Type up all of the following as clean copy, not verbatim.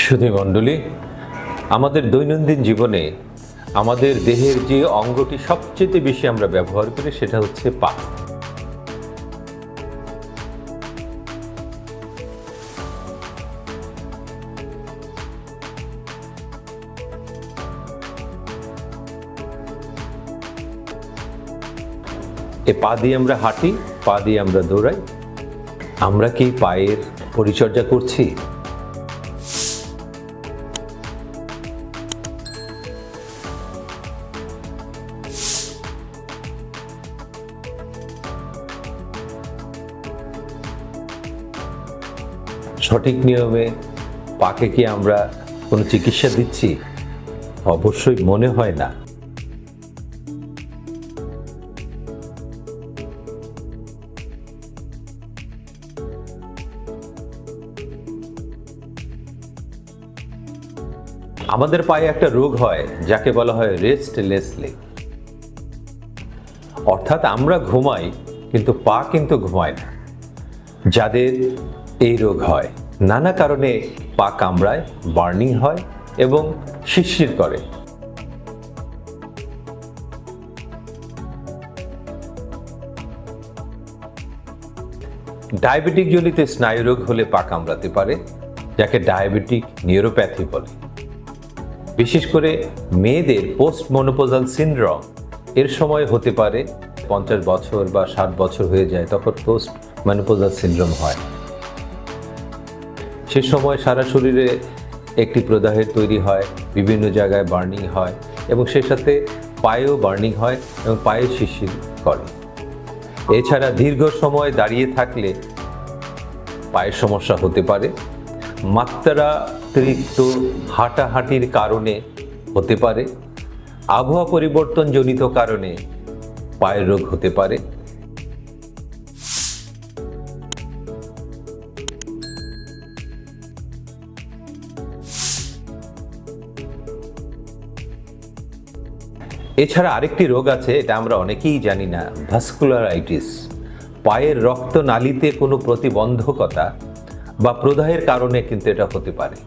সুধীমণ্ডলী, আমাদের দৈনন্দিন জীবনে আমাদের দেহের যে অঙ্গটি সবচেয়ে বেশি আমরা ব্যবহার করি সেটা হচ্ছে পা। এ পা দিয়ে আমরা হাঁটি, পা দিয়ে আমরা দৌড়াই। আমরা কি পায়ের পরিচর্যা করছি? সঠিক নিয়মে পাকে কি আমরা কোনো চিকিৎসা দিচ্ছি? অবশ্যই মনে হয় না। আমাদের পায়ে একটা রোগ হয় যাকে বলা হয় রেস্টলেস লেগ, অর্থাৎ আমরা ঘুমাই কিন্তু পা কিন্তু ঘুমায় না। যাদের এই রোগ হয়, নানা কারণে পা কামড়ায়, বার্নিং হয় এবং শিরশির করে। ডায়াবেটিক জনিত স্নায়ুরোগ হলে পা কামড়াতে পারে, যাকে ডায়াবেটিক নিউরোপ্যাথি বলে। বিশেষ করে মেয়েদের পোস্ট মেনোপজাল সিনড্রোম এর সময় হতে পারে। 50 বছর বা 60 বছর হয়ে যায়, তখন পোস্ট মেনোপজাল সিনড্রোম হয়। সে সময় সারা শরীরে একটি প্রদাহের তৈরি হয়, বিভিন্ন জায়গায় বার্নিং হয় এবং সেই সাথে পায়েও বার্নিং হয় এবং পায়ে শিরশির করে। এছাড়া দীর্ঘ সময় দাঁড়িয়ে থাকলে পায়ের সমস্যা হতে পারে। মাত্রাতিরিক্ত হাঁটাহাঁটির কারণে হতে পারে। আবহাওয়া পরিবর্তনজনিত কারণে পায়ের রোগ হতে পারে। এছাড়া আরেকটি রোগ আছে, এটা আমরা অনেকেই জানি না, ভাস্কুলারাইটিস। পায়ের রক্তনালীতে কোনো প্রতিবন্ধকতা বা প্রদাহের কারণে কিন্তু এটা হতে পারে।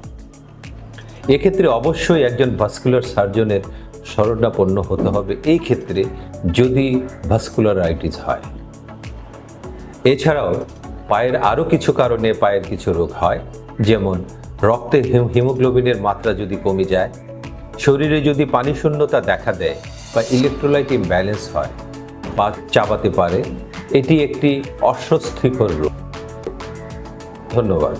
এক্ষেত্রে অবশ্যই একজন ভাস্কুলার সার্জনের শরণাপন্ন হতে হবে এই ক্ষেত্রে, যদি ভাস্কুলারাইটিস হয়। এছাড়াও পায়ের আরও কিছু কারণে পায়ের কিছু রোগ হয়, যেমন রক্তে হিমোগ্লোবিনের মাত্রা যদি কমে যায়, শরীরে যদি পানি শূন্যতা দেখা দেয় বা ইলেকট্রোলাইট ইমব্যালেন্স হয়, পা চাবাতে পারে। এটি একটি অস্বস্তিকর রোগ। ধন্যবাদ।